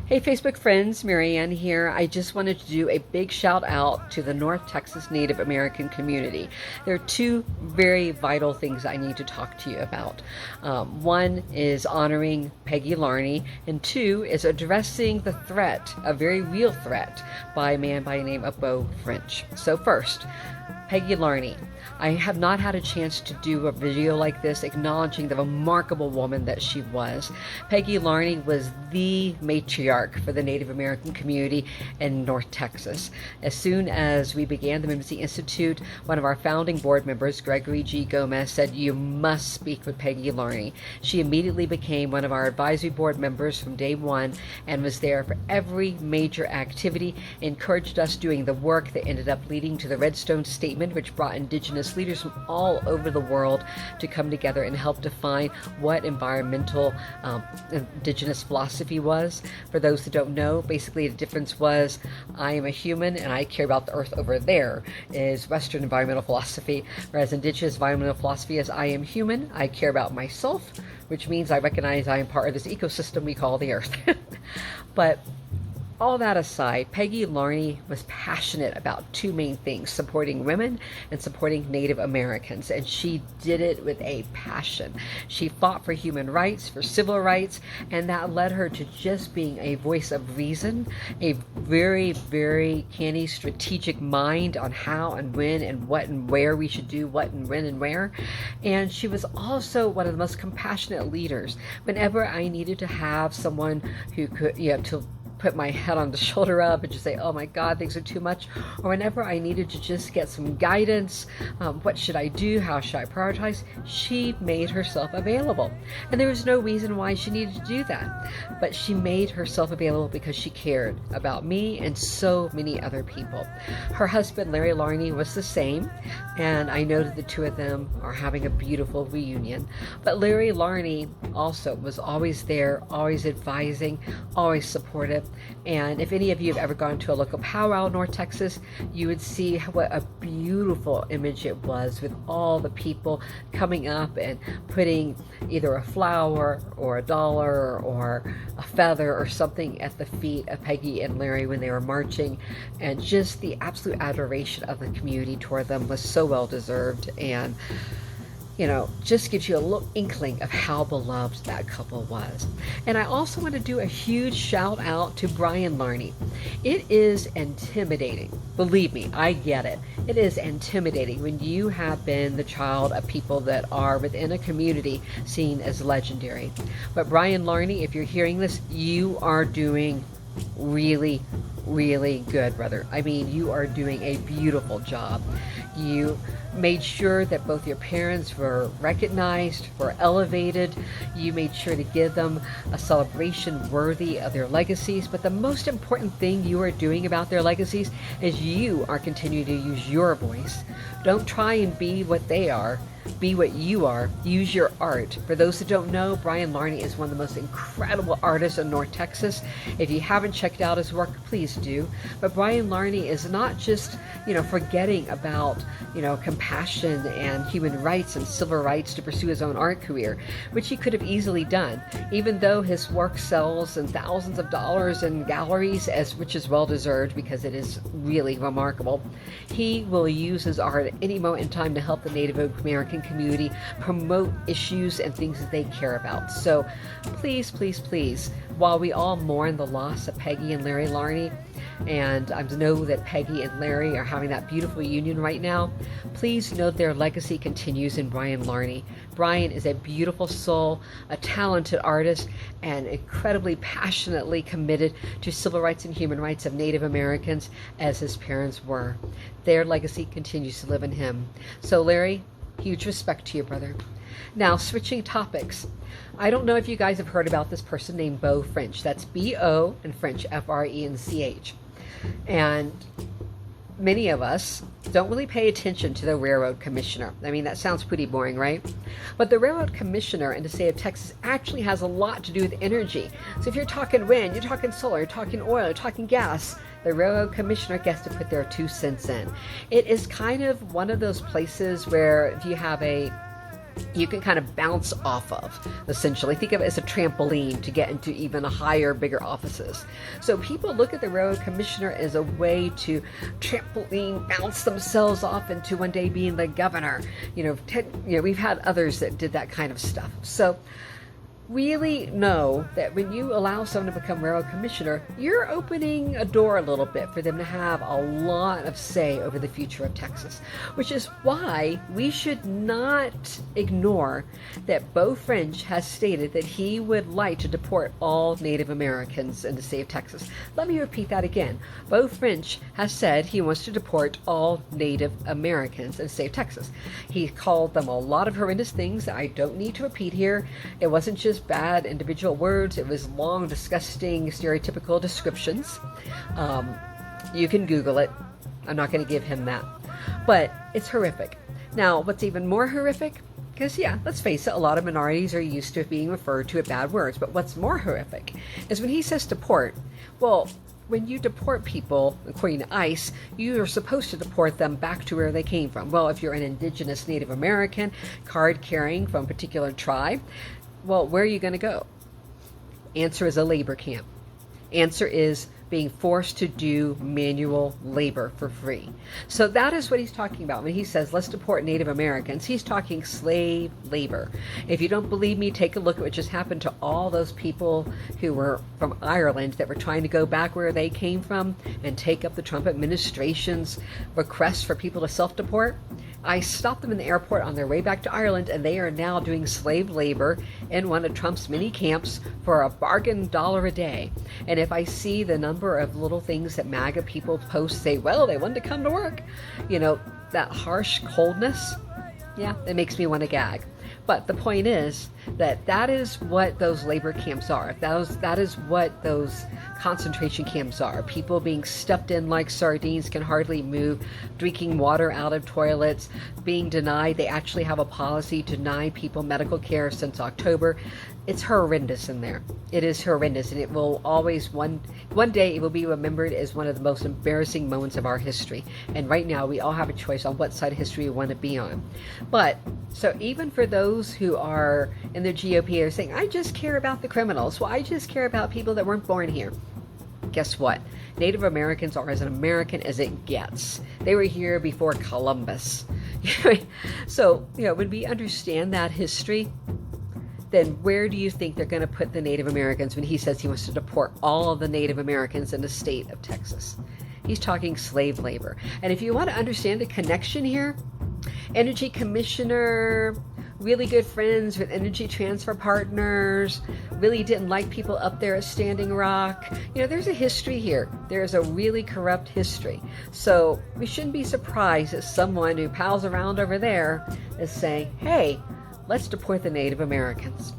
Hey Facebook friends, Marianne here. I just wanted to do a big shout out to the North Texas Native American community. There are two very vital things I need to talk to you about. One is honoring Peggy Larney, and two is addressing the threat, a very real threat, by a man by the name of Beau French. So first, Peggy Larney. I have not had a chance to do a video like this acknowledging the remarkable woman that she was. Peggy Larney was the matriarch for the Native American community in North Texas. As soon as we began the Mimsy Institute, one of our founding board members, Gregory G. Gomez, said, "You must speak with Peggy Larney." She immediately became one of our advisory board members from day one and was there for every major activity, encouraged us doing the work that ended up leading to the Redstone Statement, which brought Indigenous leaders from all over the world to come together and help define what environmental Indigenous philosophy was. For those that don't know, basically the difference was, I am a human and I care about the earth over there, is Western environmental philosophy, whereas Indigenous environmental philosophy is, I am human, I care about myself, which means I recognize I am part of this ecosystem we call the earth. But all that aside, Peggy Larney was passionate about two main things: supporting women and supporting Native Americans, and she did it with a passion. She fought for human rights, for civil rights, and that led her to just being a voice of reason, a very, very canny, strategic mind on how and when and what and where we should do what and when and where. And she was also one of the most compassionate leaders. Whenever I needed to have someone who could, to put my head on the shoulder up and just say, oh my God, things are too much, or whenever I needed to just get some guidance, what should I do, how should I prioritize, she made herself available. And there was no reason why she needed to do that, but she made herself available because she cared about me and so many other people. Her husband, Larry Larney, was the same, and I know that the two of them are having a beautiful reunion. But Larry Larney also was always there, always advising, always supportive. And if any of you have ever gone to a local powwow in North Texas, you would see what a beautiful image it was, with all the people coming up and putting either a flower or a dollar or a feather or something at the feet of Peggy and Larry when they were marching. And just the absolute adoration of the community toward them was so well deserved, and just gives you a little inkling of how beloved that couple was. And I also want to do a huge shout out to Brian Larney. It is intimidating. Believe me, I get it. It is intimidating when you have been the child of people that are within a community seen as legendary. But Brian Larney, if you're hearing this, you are doing really, really good, brother. I mean, you are doing a beautiful job. You made sure that both your parents were recognized, were elevated. You made sure to give them a celebration worthy of their legacies. But the most important thing you are doing about their legacies is you are continuing to use your voice. Don't try and be what they are. Be what you are. Use your art. For those that don't know, Brian Larney is one of the most incredible artists in North Texas. If you haven't checked out his work, please do. But Brian Larney is not just, forgetting about, compassion and human rights and civil rights to pursue his own art career, which he could have easily done. Even though his work sells in thousands of dollars in galleries, which is well deserved because it is really remarkable, he will use his art at any moment in time to help the Native American community promote issues and things that they care about. So please, please, please, while we all mourn the loss of Peggy and Larry Larney, and I know that Peggy and Larry are having that beautiful union right now, please note their legacy continues in Brian Larney. Brian is a beautiful soul, a talented artist, and incredibly passionately committed to civil rights and human rights of Native Americans, as his parents were. Their legacy continues to live in him. So Larry, huge respect to you, brother. Now, switching topics. I don't know if you guys have heard about this person named Beau French. That's B-O and French, F-R-E-N-C-H. And many of us don't really pay attention to the railroad commissioner. I mean, that sounds pretty boring, right? But the railroad commissioner in the state of Texas actually has a lot to do with energy. So if you're talking wind, you're talking solar, you're talking oil, you're talking gas, the railroad commissioner gets to put their 2 cents in. It is kind of one of those places where if you have a you can kind of bounce off of, essentially. Think of it as a trampoline to get into even higher, bigger offices. So people look at the railroad commissioner as a way to trampoline bounce themselves off into one day being the governor. We've had others that did that kind of stuff. So really know that when you allow someone to become railroad commissioner, you're opening a door a little bit for them to have a lot of say over the future of Texas, which is why we should not ignore that Beau French has stated that he would like to deport all Native Americans in the state of Texas. Let me repeat that again. Beau French has said he wants to deport all Native Americans in the state of Texas. He called them a lot of horrendous things that I don't need to repeat here. It wasn't just bad individual words, it was long, disgusting, stereotypical descriptions. You can Google it. I'm not going to give him that. But it's horrific. Now, what's even more horrific? Because, yeah, let's face it, a lot of minorities are used to being referred to with bad words. But what's more horrific is when he says deport. Well, when you deport people, according to ICE, you are supposed to deport them back to where they came from. Well, if you're an indigenous Native American, card carrying from a particular tribe, well, where are you going to go? Answer is a labor camp. Answer is being forced to do manual labor for free. So that is what he's talking about when he says, let's deport Native Americans. He's talking slave labor. If you don't believe me, take a look at what just happened to all those people who were from Ireland that were trying to go back where they came from and take up the Trump administration's request for people to self-deport. I stopped them in the airport on their way back to Ireland, and they are now doing slave labor in one of Trump's mini camps for a bargain $1 a day. And if I see the number of little things that MAGA people post, say, well, they wanted to come to work, that harsh coldness, yeah, it makes me want to gag. But the point is that is what those labor camps are. That is what those concentration camps are. People being stuffed in like sardines, can hardly move, drinking water out of toilets, being denied. They actually have a policy to deny people medical care since October. It's horrendous in there. It is horrendous, and it will always, one day it will be remembered as one of the most embarrassing moments of our history. And right now we all have a choice on what side of history we want to be on. But so even for those who are in the GOP are saying, I just care about the criminals. Well, I just care about people that weren't born here. Guess what? Native Americans are as American as it gets. They were here before Columbus. So, when we understand that history, then where do you think they're going to put the Native Americans when he says he wants to deport all of the Native Americans in the state of Texas? He's talking slave labor. And if you want to understand the connection here, Energy Commissioner, really good friends with Energy Transfer Partners, really didn't like people up there at Standing Rock. There's a history here. There's a really corrupt history. So we shouldn't be surprised that someone who pals around over there is saying, hey, let's deport the Native Americans.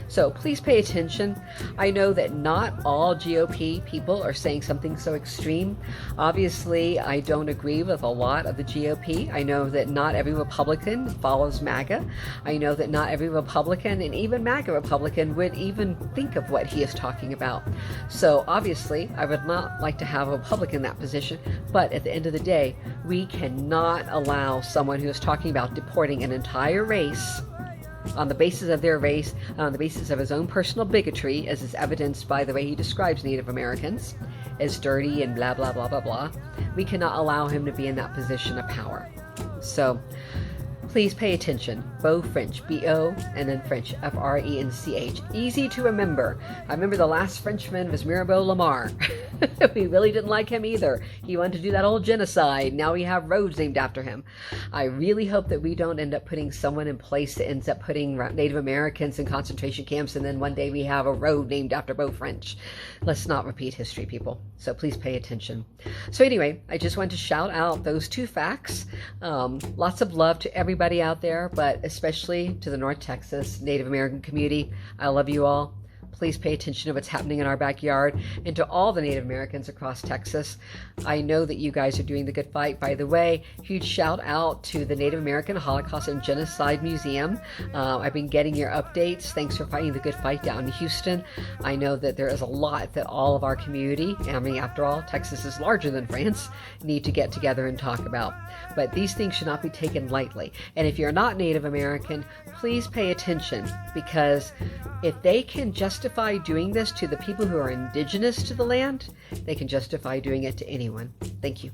So please pay attention. I know that not all GOP people are saying something so extreme. Obviously, I don't agree with a lot of the GOP. I know that not every Republican follows MAGA. I know that not every Republican, and even MAGA Republican, would even think of what he is talking about. So obviously, I would not like to have a Republican in that position. But at the end of the day, we cannot allow someone who is talking about deporting an entire race on the basis of their race, on the basis of his own personal bigotry, as is evidenced by the way he describes Native Americans as dirty and blah, blah, blah, blah, blah. We cannot allow him to be in that position of power. So please pay attention. Beau French, B-O, and then French, F-R-E-N-C-H. Easy to remember. I remember the last Frenchman was Mirabeau Lamar. We really didn't like him either. He wanted to do that old genocide. Now we have roads named after him. I really hope that we don't end up putting someone in place that ends up putting Native Americans in concentration camps, and then one day we have a road named after Beau French. Let's not repeat history, people. So please pay attention. So anyway, I just wanted to shout out those two facts. Lots of love to everybody out there, but especially to the North Texas Native American community. I love you all. please pay attention to what's happening in our backyard. And to all the Native Americans across Texas, I know that you guys are doing the good fight. By the way, huge shout out to the Native American Holocaust and Genocide Museum. I've been getting your updates. Thanks for fighting the good fight down in Houston. I know that there is a lot that all of our community, I mean, after all, Texas is larger than France, need to get together and talk about. But these things should not be taken lightly. And if you're not Native American, please pay attention, because if they can justify doing this to the people who are indigenous to the land, they can justify doing it to anyone. Thank you.